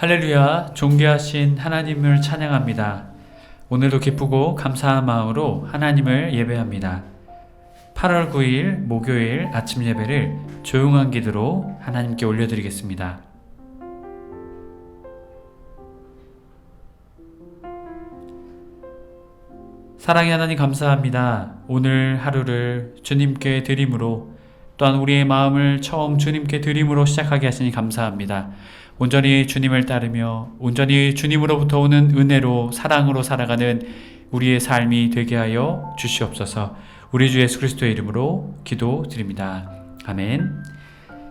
할렐루야, 존귀하신 하나님을 찬양합니다. 오늘도 기쁘고 감사한 마음으로 하나님을 예배합니다. 8월 9일 목요일 아침 예배를 조용한 기도로 하나님께 올려드리겠습니다. 사랑의 하나님 감사합니다. 오늘 하루를 주님께 드림으로 또한 우리의 마음을 처음 주님께 드림으로 시작하게 하시니 감사합니다. 온전히 주님을 따르며 온전히 주님으로부터 오는 은혜로 사랑으로 살아가는 우리의 삶이 되게 하여 주시옵소서. 우리 주 예수 그리스도의 이름으로 기도드립니다. 아멘.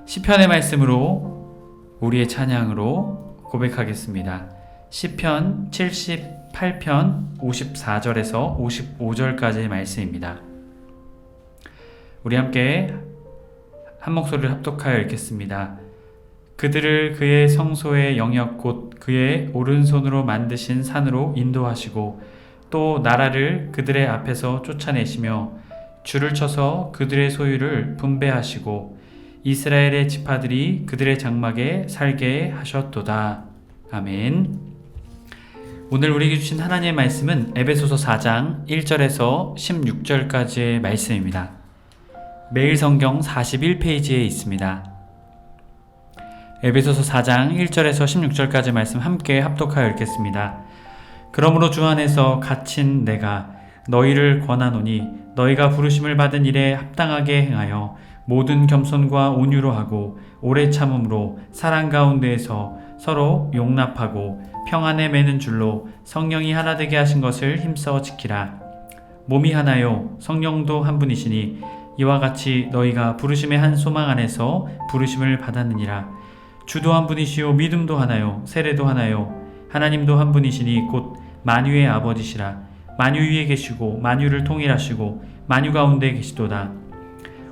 시편의 말씀으로 우리의 찬양으로 고백하겠습니다. 시편 78편 54절에서 55절까지의 말씀입니다. 우리 함께 한 목소리를 합독하여 읽겠습니다. 그들을 그의 성소의 영역 곧 그의 오른손으로 만드신 산으로 인도하시고 또 나라를 그들의 앞에서 쫓아내시며 줄을 쳐서 그들의 소유를 분배하시고 이스라엘의 지파들이 그들의 장막에 살게 하셨도다. 아멘. 오늘 우리에게 주신 하나님의 말씀은 에베소서 4장 1절에서 16절까지의 말씀입니다. 매일 성경 41페이지에 있습니다. 에베소서 4장 1절에서 16절까지 말씀 함께 합독하여 읽겠습니다. 그러므로 주 안에서 갇힌 내가 너희를 권하노니 너희가 부르심을 받은 일에 합당하게 행하여 모든 겸손과 온유로 하고 오래 참음으로 사랑 가운데에서 서로 용납하고 평안에 매는 줄로 성령이 하나 되게 하신 것을 힘써 지키라. 몸이 하나요 성령도 한 분이시니 이와 같이 너희가 부르심의 한 소망 안에서 부르심을 받았느니라. 주도 한 분이시요 믿음도 하나요 세례도 하나요 하나님도 한 분이시니 곧 만유의 아버지시라. 만유 위에 계시고 만유를 통일하시고 만유 가운데 계시도다.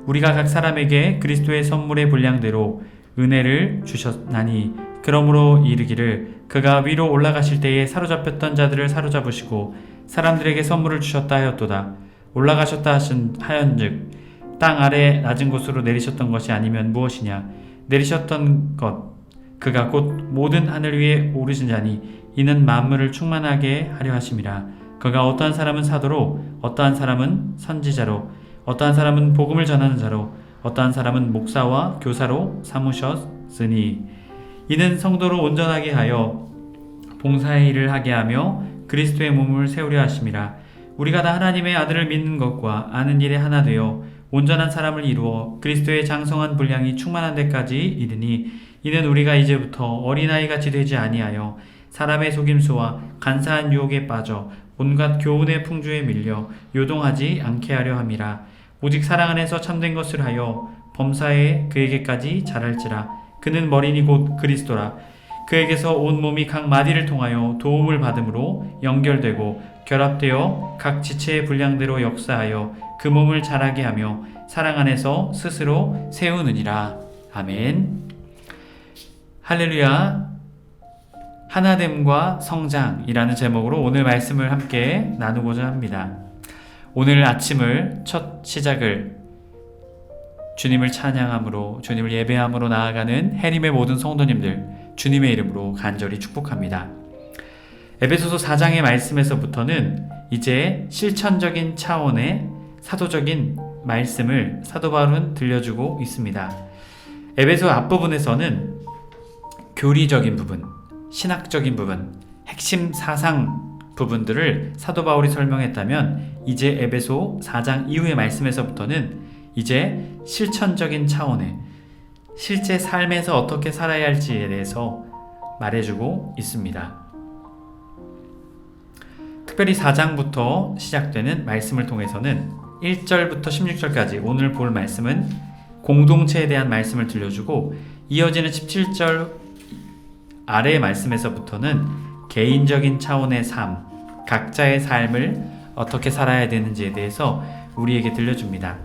우리가 각 사람에게 그리스도의 선물의 분량대로 은혜를 주셨나니 그러므로 이르기를 그가 위로 올라가실 때에 사로잡혔던 자들을 사로잡으시고 사람들에게 선물을 주셨다 하였도다. 올라가셨다 하연즉 땅 아래 낮은 곳으로 내리셨던 것이 아니면 무엇이냐. 내리셨던 것 그가 곧 모든 하늘 위에 오르신 자니 이는 만물을 충만하게 하려 하심이라. 그가 어떠한 사람은 사도로 어떠한 사람은 선지자로 어떠한 사람은 복음을 전하는 자로 어떠한 사람은 목사와 교사로 삼으셨으니 이는 성도를 온전하게 하여 봉사의 일을 하게 하며 그리스도의 몸을 세우려 하심이라. 우리가 다 하나님의 아들을 믿는 것과 아는 일에 하나 되어 온전한 사람을 이루어 그리스도의 장성한 분량이 충만한 데까지 이르니 이는 우리가 이제부터 어린아이같이 되지 아니하여 사람의 속임수와 간사한 유혹에 빠져 온갖 교훈의 풍조에 밀려 요동하지 않게 하려 함이라. 오직 사랑 안에서 참된 것을 하여 범사에 그에게까지 자랄지라. 그는 머리니 곧 그리스도라. 그에게서 온 몸이 각 마디를 통하여 도움을 받음으로 연결되고 결합되어 각 지체의 분량대로 역사하여 그 몸을 자라게 하며 사랑 안에서 스스로 세우느니라. 아멘. 할렐루야. 하나됨과 성장이라는 제목으로 오늘 말씀을 함께 나누고자 합니다. 오늘 아침을 첫 시작을 주님을 찬양함으로 주님을 예배함으로 나아가는 해림의 모든 성도님들 주님의 이름으로 간절히 축복합니다. 에베소서 4장의 말씀에서부터는 이제 실천적인 차원의 사도적인 말씀을 사도 바울은 들려주고 있습니다. 에베소 앞부분에서는 교리적인 부분, 신학적인 부분, 핵심 사상 부분들을 사도 바울이 설명했다면 이제 에베소 4장 이후의 말씀에서부터는 이제 실천적인 차원의 실제 삶에서 어떻게 살아야 할지에 대해서 말해주고 있습니다. 특별히 4장부터 시작되는 말씀을 통해서는 1절부터 16절까지 오늘 볼 말씀은 공동체에 대한 말씀을 들려주고 이어지는 17절 아래의 말씀에서부터는 개인적인 차원의 삶, 각자의 삶을 어떻게 살아야 되는지에 대해서 우리에게 들려줍니다.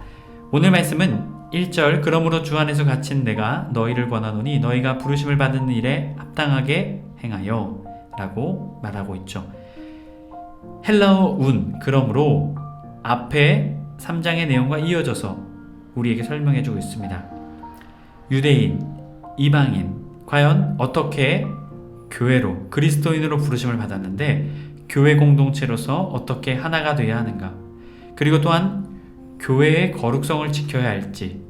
오늘 말씀은 1절 그러므로 주 안에서 갇힌 내가 너희를 권하노니 너희가 부르심을 받은 일에 합당하게 행하여 라고 말하고 있죠. 헬라어 운 그러므로 앞에 3장의 내용과 이어져서 우리에게 설명해주고 있습니다. 유대인, 이방인 과연 어떻게 교회로, 그리스도인으로 부르심을 받았는데 교회 공동체로서 어떻게 하나가 되어야 하는가, 그리고 또한 교회의 거룩성을 지켜야 할지,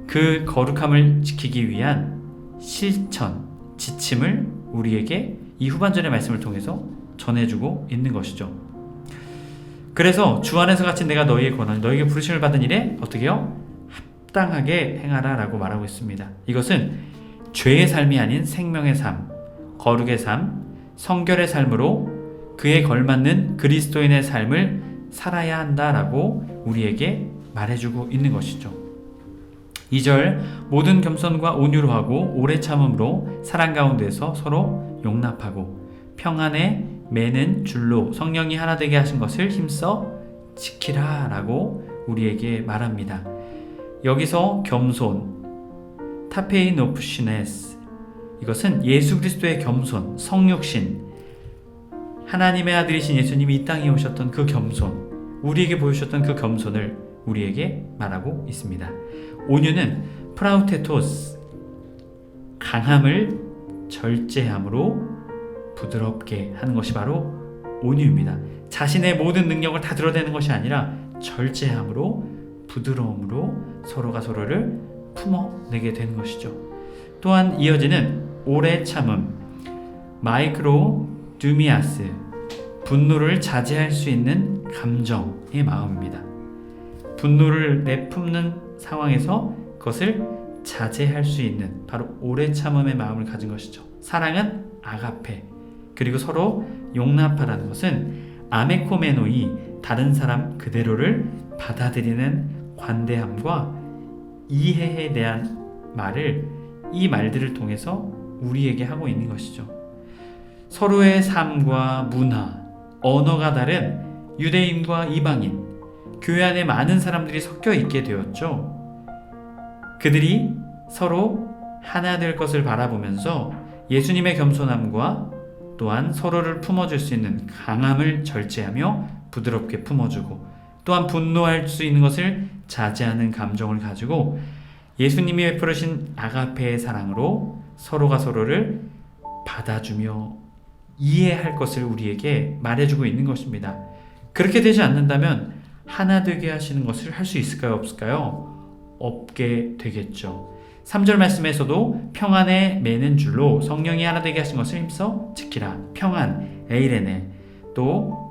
그 거룩함을 지키기 위한 실천, 지침을 우리에게 이 후반전의 말씀을 통해서 전해주고 있는 것이죠. 그래서 주 안에서 갇힌 내가 너희의 권한, 너희에게 부르심을 받은 일에 어떻게 해요? 합당하게 행하라 라고 말하고 있습니다. 이것은 죄의 삶이 아닌 생명의 삶, 거룩의 삶, 성결의 삶으로 그에 걸맞는 그리스도인의 삶을 살아야 한다라고 우리에게 말해주고 있는 것이죠. 2절, 모든 겸손과 온유로 하고 오래 참음으로 사랑 가운데서 서로 용납하고 평안에 매는 줄로 성령이 하나 되게 하신 것을 힘써 지키라 라고 우리에게 말합니다. 여기서 겸손, 타페이노프시네스, 이것은 예수 그리스도의 겸손, 성육신, 하나님의 아들이신 예수님이 이 땅에 오셨던 그 겸손, 우리에게 보여주셨던 그 겸손을 우리에게 말하고 있습니다. 온유는 프라우테토스, 강함을 절제함으로 부드럽게 하는 것이 바로 온유입니다. 자신의 모든 능력을 다 드러내는 것이 아니라 절제함으로, 부드러움으로 서로가 서로를 품어내게 되는 것이죠. 또한 이어지는 오래 참음, 마이크로 두미아스, 분노를 자제할 수 있는 감정의 마음입니다. 분노를 내뿜는 상황에서 그것을 자제할 수 있는 바로 오래 참음의 마음을 가진 것이죠. 사랑은 아가페, 그리고 서로 용납하라는 것은 아메코메노이, 다른 사람 그대로를 받아들이는 관대함과 이해에 대한 말을 이 말들을 통해서 우리에게 하고 있는 것이죠. 서로의 삶과 문화, 언어가 다른 유대인과 이방인, 교회 안에 많은 사람들이 섞여 있게 되었죠. 그들이 서로 하나 될 것을 바라보면서 예수님의 겸손함과 또한 서로를 품어줄 수 있는 강함을 절제하며 부드럽게 품어주고, 또한 분노할 수 있는 것을 자제하는 감정을 가지고 예수님이 베풀으신 아가페의 사랑으로 서로가 서로를 받아주며 이해할 것을 우리에게 말해주고 있는 것입니다. 그렇게 되지 않는다면 하나 되게 하시는 것을 할 수 있을까요? 없을까요? 없게 되겠죠. 3절 말씀에서도 평안에 매는 줄로 성령이 하나 되게 하신 것을 힘써 지키라. 평안, 에이레네, 또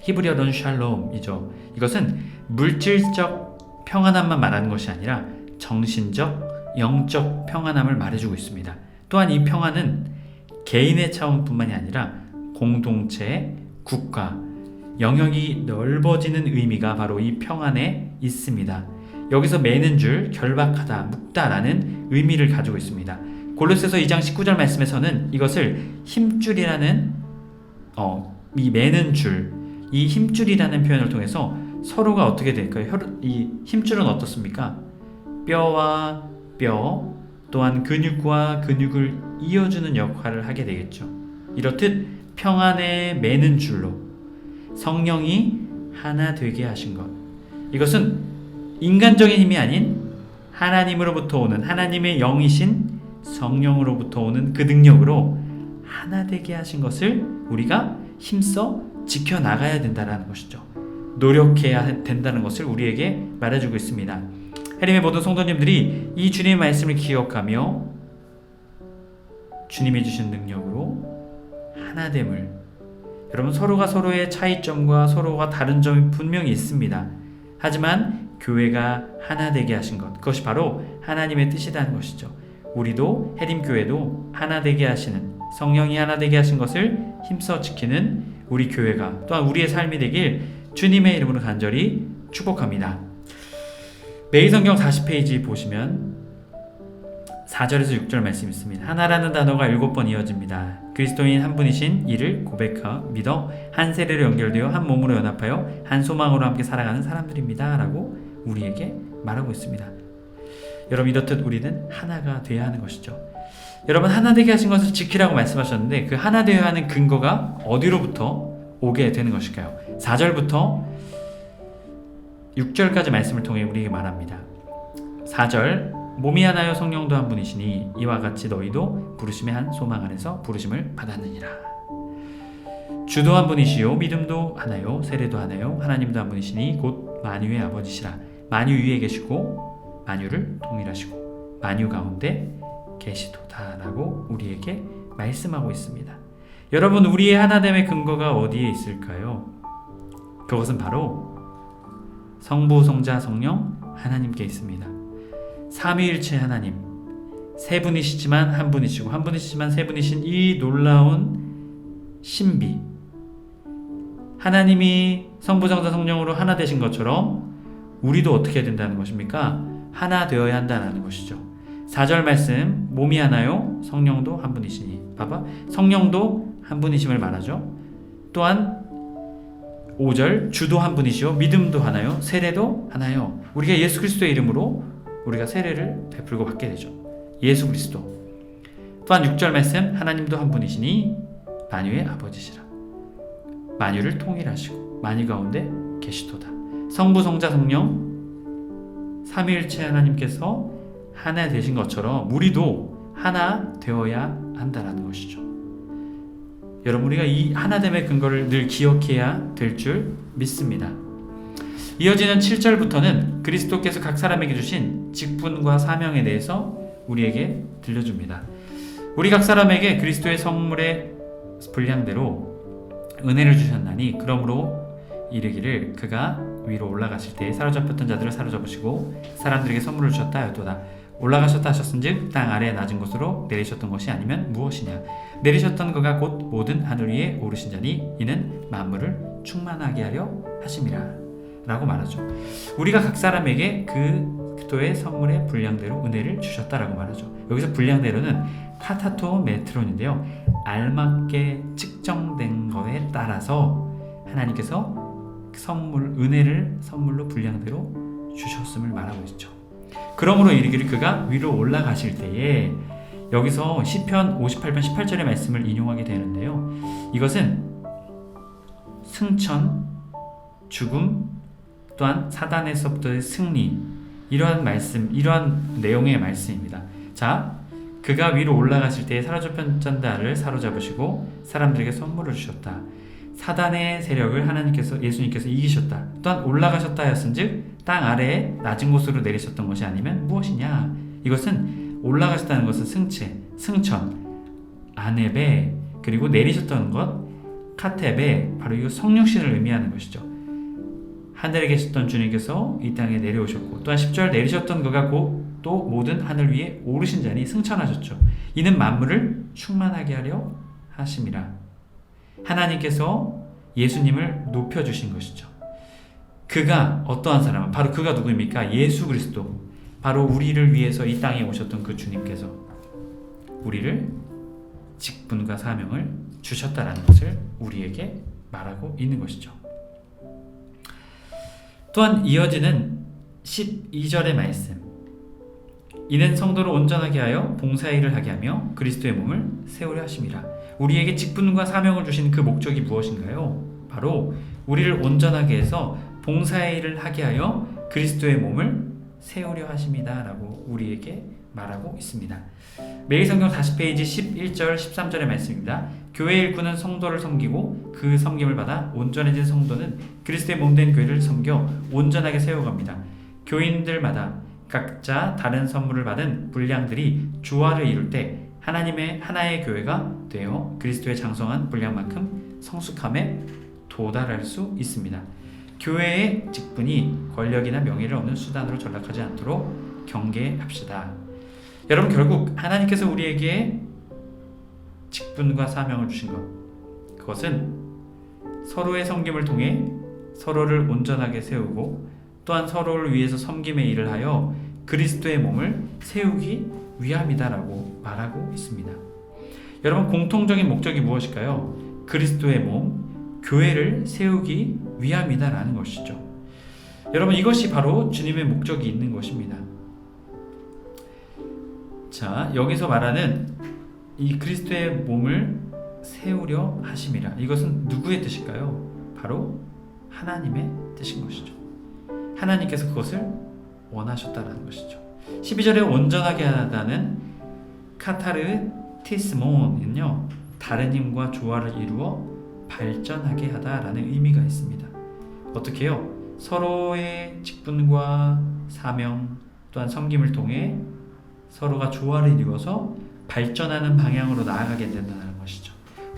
히브리어로는 샬롬이죠. 이것은 물질적 평안함만 말하는 것이 아니라 정신적, 영적 평안함을 말해주고 있습니다. 또한 이 평안은 개인의 차원뿐만이 아니라 공동체, 국가, 영역이 넓어지는 의미가 바로 이 평안에 있습니다. 여기서 매는 줄, 결박하다, 묶다라는 의미를 가지고 있습니다. 골로새서 2장 19절 말씀에서는 이것을 힘줄이라는 이 매는 줄, 이 힘줄이라는 표현을 통해서 서로가 어떻게 될까요? 이 힘줄은 어떻습니까? 뼈와 뼈, 또한 근육과 근육을 이어주는 역할을 하게 되겠죠. 이렇듯 평안에 매는 줄로 성령이 하나 되게 하신 것, 이것은 인간적인 힘이 아닌 하나님으로부터 오는, 하나님의 영이신 성령으로부터 오는 그 능력으로 하나 되게 하신 것을 우리가 힘써 지켜나가야 된다는 것이죠. 노력해야 된다는 것을 우리에게 말해주고 있습니다. 해림의 모든 성도님들이 이 주님의 말씀을 기억하며 주님이 주신 능력으로 하나됨을, 여러분, 서로가 서로의 차이점과 서로가 다른 점이 분명히 있습니다. 하지만 교회가 하나 되게 하신 것, 그것이 바로 하나님의 뜻이라는 것이죠. 우리도, 해림교회도 하나 되게 하시는, 성령이 하나 되게 하신 것을 힘써 지키는 우리 교회가, 또한 우리의 삶이 되길 주님의 이름으로 간절히 축복합니다. 매일 성경 40페이지 보시면 4절에서 6절 말씀이 있습니다. 하나라는 단어가 7번 이어집니다. 그리스도인 한 분이신 이를 고백하여 믿어 한 세례로 연결되어 한 몸으로 연합하여 한 소망으로 함께 살아가는 사람들입니다 라고 우리에게 말하고 있습니다. 여러분, 이렇듯 우리는 하나가 되어야 하는 것이죠. 여러분, 하나 되게 하신 것을 지키라고 말씀하셨는데 그 하나 되어야 하는 근거가 어디로부터 오게 되는 것일까요? 4절부터 6절까지 말씀을 통해 우리에게 말합니다. 4절, 몸이 하나요 성령도 한 분이시니 이와 같이 너희도 부르심의 한 소망 안에서 부르심을 받았느니라. 주도 한 분이시요 믿음도 하나요 세례도 하나요 하나님도 한 분이시니 곧 만유의 아버지시라. 만유 위에 계시고 만유를 통일하시고 만유 가운데 계시도다라고 우리에게 말씀하고 있습니다. 여러분, 우리의 하나됨의 근거가 어디에 있을까요? 그것은 바로 성부, 성자, 성령 하나님께 있습니다. 삼위일체 하나님, 세 분이시지만 한 분이시고 한 분이시지만 세 분이신 이 놀라운 신비, 하나님이 성부, 성자, 성령으로 하나 되신 것처럼 우리도 어떻게 해야 된다는 것입니까? 하나 되어야 한다는 것이죠. 4절 말씀, 몸이 하나요 성령도 한 분이시니. 봐봐, 성령도 한 분이심을 말하죠. 또한 5절, 주도 한 분이시요 믿음도 하나요 세례도 하나요. 우리가 예수 그리스도의 이름으로 우리가 세례를 베풀고 받게 되죠. 예수 그리스도. 또한 6절 말씀, 하나님도 한 분이시니 만유의 아버지시라. 만유를 통일하시고 만유 가운데 계시도다. 성부, 성자, 성령 삼위일체 하나님께서 하나 되신 것처럼 우리도 하나 되어야 한다는 것이죠. 여러분, 우리가 이 하나됨의 근거를 늘 기억해야 될 줄 믿습니다. 이어지는 7절부터는 그리스도께서 각 사람에게 주신 직분과 사명에 대해서 우리에게 들려줍니다. 우리 각 사람에게 그리스도의 성물의 분량대로 은혜를 주셨나니 그러므로 이르기를 그가 위로 올라가실 때 사로잡혔던 자들을 사로잡으시고 사람들에게 선물을 주셨다 하였도다. 올라가셨다 하셨은즉 땅 아래 낮은 곳으로 내리셨던 것이 아니면 무엇이냐. 내리셨던 그가 곧 모든 하늘 위에 오르신 자니 이는 만물을 충만하게 하려 하심이라 라고 말하죠. 우리가 각 사람에게 그리스도의 선물의 분량대로 은혜를 주셨다라고 말하죠. 여기서 분량대로는 카타토 메트론인데요, 알맞게 측정된 것에 따라서 하나님께서 선물, 은혜를 선물로 분량대로 주셨음을 말하고 있죠. 그러므로 이르기를 그가 위로 올라가실 때에, 여기서 시편 58편 18절의 말씀을 인용하게 되는데요, 이것은 승천, 죽음, 또한 사단에서부터의 승리, 이러한 말씀, 이러한 내용의 말씀입니다. 자, 그가 위로 올라가실 때에 사로잡혔던 자들을 사로잡으시고 사람들에게 선물을 주셨다. 사단의 세력을 하나님께서, 예수님께서 이기셨다. 또한 올라가셨다 하였은즉 땅 아래에 낮은 곳으로 내리셨던 것이 아니면 무엇이냐. 이것은 올라가셨다는 것은 승체, 승천, 아넵에, 그리고 내리셨던 것 카텝에, 바로 이 성육신을 의미하는 것이죠. 하늘에 계셨던 주님께서 이 땅에 내려오셨고, 또한 10절 내리셨던 그가 곧 또 모든 하늘 위에 오르신 자니 승천하셨죠. 이는 만물을 충만하게 하려 하심이라. 하나님께서 예수님을 높여주신 것이죠. 그가 어떠한 사람? 바로 그가 누구입니까? 예수 그리스도. 바로 우리를 위해서 이 땅에 오셨던 그 주님께서 우리를 직분과 사명을 주셨다라는 것을 우리에게 말하고 있는 것이죠. 또한 이어지는 12절의 말씀, 이는 성도를 온전하게 하여 봉사일을 하게 하며 그리스도의 몸을 세우려 하심이라. 우리에게 직분과 사명을 주신 그 목적이 무엇인가요? 바로 우리를 온전하게 해서 봉사일을 하게 하여 그리스도의 몸을 세우려 하심이다 라고 우리에게 말하고 있습니다. 매일성경 40페이지 11절 13절의 말씀입니다. 교회 일꾼은 성도를 섬기고 그 섬김을 받아 온전해진 성도는 그리스도의 몸된 교회를 섬겨 온전하게 세워갑니다. 교인들마다 각자 다른 선물을 받은 분량들이 조화를 이룰 때 하나님의 하나의 교회가 되어 그리스도의 장성한 분량만큼 성숙함에 도달할 수 있습니다. 교회의 직분이 권력이나 명예를 얻는 수단으로 전락하지 않도록 경계합시다. 여러분, 결국 하나님께서 우리에게 직분과 사명을 주신 것, 그것은 서로의 섬김을 통해 서로를 온전하게 세우고 또한 서로를 위해서 섬김의 일을 하여 그리스도의 몸을 세우기 위함이다라고 말하고 있습니다. 여러분, 공통적인 목적이 무엇일까요? 그리스도의 몸, 교회를 세우기 위함이다라는 것이죠. 여러분, 이것이 바로 주님의 목적이 있는 것입니다. 자, 여기서 말하는 이 그리스도의 몸을 세우려 하심이라, 이것은 누구의 뜻일까요? 바로 하나님의 뜻인 것이죠. 하나님께서 그것을 원하셨다는 것이죠. 12절에 온전하게 하다는 카타르티스몬은요, 다른 힘과 조화를 이루어 발전하게 하다라는 의미가 있습니다. 어떻게 해요? 서로의 직분과 사명 또한 섬김을 통해 서로가 조화를 이루어서 발전하는 방향으로 나아가게 된다는 것이죠.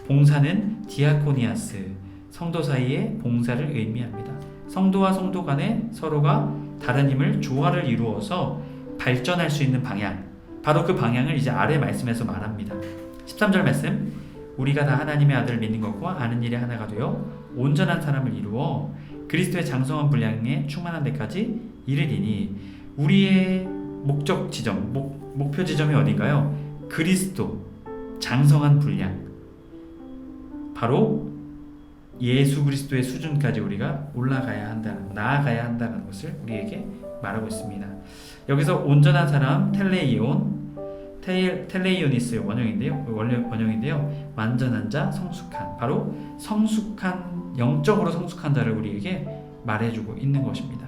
봉사는 디아코니아스, 성도 사이의 봉사를 의미합니다. 성도와 성도 간에 서로가 다른 힘을 조화를 이루어서 발전할 수 있는 방향, 바로 그 방향을 이제 아래 말씀에서 말합니다. 13절 말씀, 우리가 다 하나님의 아들을 믿는 것과 아는 일에 하나가 되어 온전한 사람을 이루어 그리스도의 장성한 분량에 충만한 데까지 이르리니, 우리의 목적 지점, 목표 지점이 어딘가요? 그리스도 장성한 분량, 바로 예수 그리스도의 수준까지 우리가 올라가야 한다는, 나아가야 한다는 것을 우리에게 말하고 있습니다. 여기서 온전한 사람, 텔레이오니스의 원형인데요. 완전한 자, 성숙한, 바로 성숙한, 영적으로 성숙한 자를 우리에게 말해주고 있는 것입니다.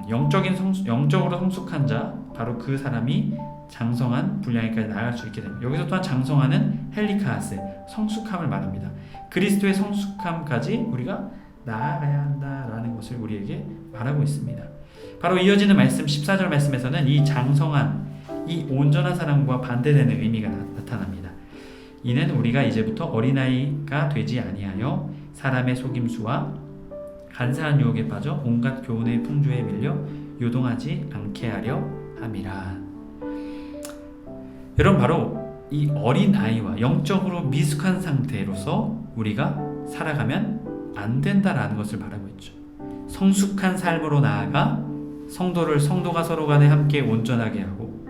영적으로 성숙한 자, 바로 그 사람이 장성한 분량에까지 나아갈 수 있게 됩니다. 여기서 또한 장성하는 헬리카스, 성숙함을 말합니다. 그리스도의 성숙함까지 우리가 나아가야 한다라는 것을 우리에게 말하고 있습니다. 바로 이어지는 말씀 14절 말씀에서는 이 장성한, 이 온전한 사람과 반대되는 의미가 나타납니다. 이는 우리가 이제부터 어린아이가 되지 아니하여 사람의 속임수와 간사한 유혹에 빠져 온갖 교훈의 풍조에 밀려 요동하지 않게 하려 함이라. 여러분, 바로 이 어린아이와 영적으로 미숙한 상태로서 우리가 살아가면 안 된다라는 것을 말하고 있죠. 성숙한 삶으로 나아가 성도가 서로 간에 함께 온전하게 하고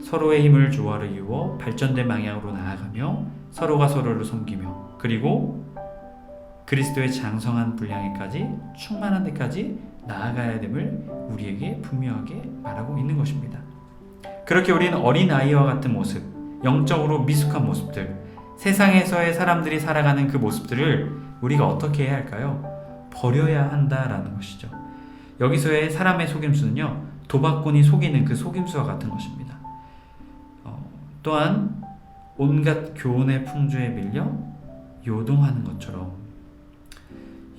서로의 힘을 조화를 이루어 발전된 방향으로 나아가며 서로가 서로를 섬기며, 그리고 그리스도의 장성한 분량에까지 충만한 데까지 나아가야 됨을 우리에게 분명하게 말하고 있는 것입니다. 그렇게 우리는 어린아이와 같은 모습, 영적으로 미숙한 모습들, 세상에서의 사람들이 살아가는 그 모습들을 우리가 어떻게 해야 할까요? 버려야 한다라는 것이죠. 여기서의 사람의 속임수는요, 도박꾼이 속이는 그 속임수와 같은 것입니다. 또한 온갖 교훈의 풍조에 밀려 요동하는 것처럼,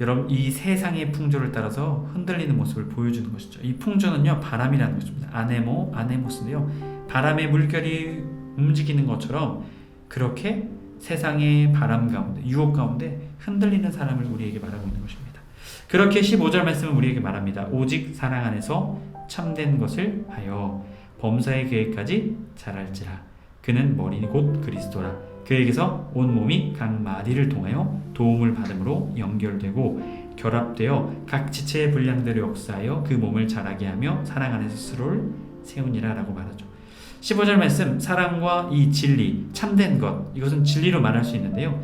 여러분, 이 세상의 풍조를 따라서 흔들리는 모습을 보여주는 것이죠. 이 풍조는요, 바람이라는 것입니다. 아네모스인데요, 바람의 물결이 움직이는 것처럼 그렇게 세상의 바람 가운데, 유혹 가운데 흔들리는 사람을 우리에게 말하고 있는 것입니다. 그렇게 15절 말씀은 우리에게 말합니다. 오직 사랑 안에서 참된 것을 하여 범사의 계획까지 잘할지라. 그는 머리 곧 그리스도라. 그에게서 온 몸이 각 마디를 통하여 도움을 받음으로 연결되고 결합되어 각 지체의 분량대로 역사하여 그 몸을 자라게 하며 사랑 안에서 스스로를 세우니라 라고 말하죠. 15절 말씀, 사랑과 이 진리, 참된 것, 이것은 진리로 말할 수 있는데요,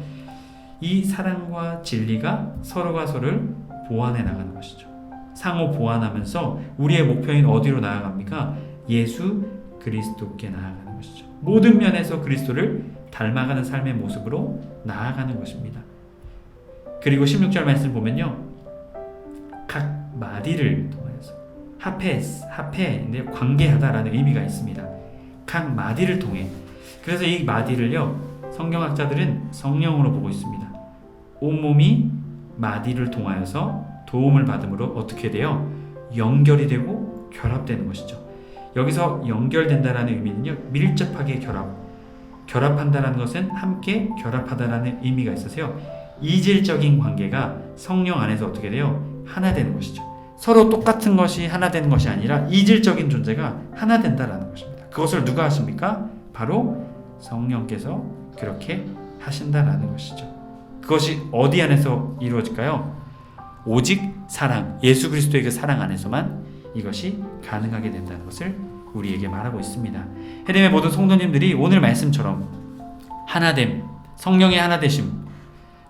이 사랑과 진리가 서로가 서로를 보완해 나가는 것이죠. 상호 보완하면서 우리의 목표인 어디로 나아갑니까? 예수 그리스도께 나아가는 것이죠. 모든 면에서 그리스도를 닮아가는 삶의 모습으로 나아가는 것입니다. 그리고 16절 말씀 보면요, 각 마디를 통해서, 하페인데 관계하다라는 의미가 있습니다. 각 마디를 통해. 그래서 이 마디를요, 성경학자들은 성령으로 보고 있습니다. 온몸이 마디를 통하여서 도움을 받음으로 어떻게 돼요? 연결이 되고 결합되는 것이죠. 여기서 연결된다라는 의미는요, 밀접하게 결합한다라는 것은 함께 결합하다라는 의미가 있어서요, 이질적인 관계가 성령 안에서 어떻게 돼요? 하나 되는 것이죠. 서로 똑같은 것이 하나 되는 것이 아니라 이질적인 존재가 하나 된다라는 것입니다. 그것을 누가 하십니까? 바로 성령께서 그렇게 하신다라는 것이죠. 그것이 어디 안에서 이루어질까요? 오직 사랑, 예수 그리스도의 그 사랑 안에서만 이것이 가능하게 된다는 것을 우리에게 말하고 있습니다. 해림의 모든 성도님들이 오늘 말씀처럼 하나됨, 성령의 하나되심,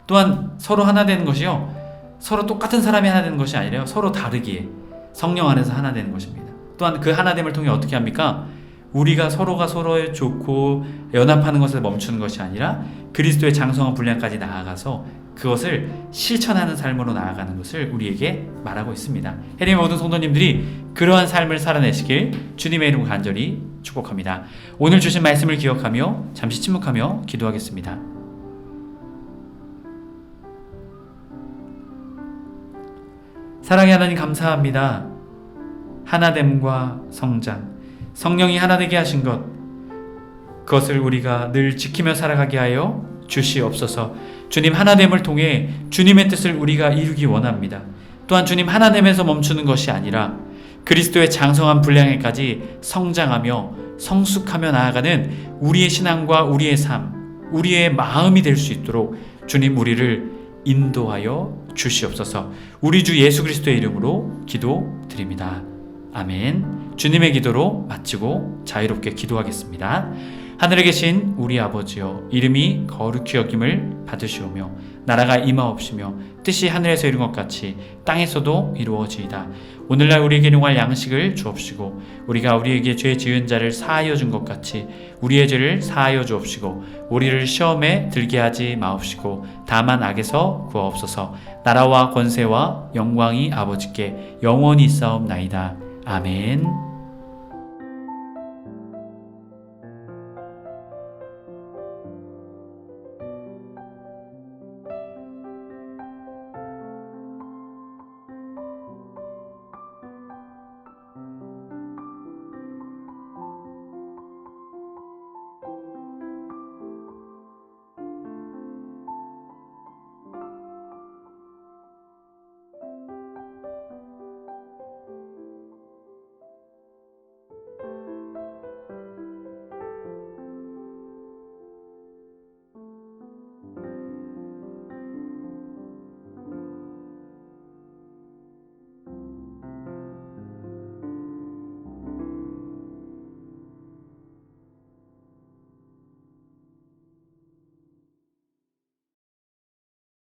또한 서로 하나 되는 것이요, 서로 똑같은 사람이 하나 되는 것이 아니라요, 서로 다르기에 성령 안에서 하나 되는 것입니다. 또한 그 하나됨을 통해 어떻게 합니까? 우리가 서로가 서로에 좋고 연합하는 것에 멈추는 것이 아니라 그리스도의 장성한 분량까지 나아가서 그것을 실천하는 삶으로 나아가는 것을 우리에게 말하고 있습니다. 해림의 모든 성도님들이 그러한 삶을 살아내시길 주님의 이름으로 간절히 축복합니다. 오늘 주신 말씀을 기억하며 잠시 침묵하며 기도하겠습니다. 사랑의 하나님, 감사합니다. 하나됨과 성장, 성령이 하나되게 하신 것, 그것을 우리가 늘 지키며 살아가게 하여 주시옵소서. 주님 하나됨을 통해 주님의 뜻을 우리가 이루기 원합니다. 또한 주님 하나됨에서 멈추는 것이 아니라 그리스도의 장성한 분량에까지 성장하며 성숙하며 나아가는 우리의 신앙과 우리의 삶, 우리의 마음이 될 수 있도록 주님 우리를 인도하여 주시옵소서. 우리 주 예수 그리스도의 이름으로 기도드립니다. 아멘. 주님의 기도로 마치고 자유롭게 기도하겠습니다. 하늘에 계신 우리 아버지여, 이름이 거룩히 여김을 받으시오며 나라가 임하옵시며 뜻이 하늘에서 이룬 것 같이 땅에서도 이루어지이다. 오늘날 우리에게 용할 양식을 주옵시고 우리가 우리에게 죄 지은 자를 사하여 준 것 같이 우리의 죄를 사하여 주옵시고 우리를 시험에 들게 하지 마옵시고 다만 악에서 구하옵소서. 나라와 권세와 영광이 아버지께 영원히 있사옵나이다. 아멘.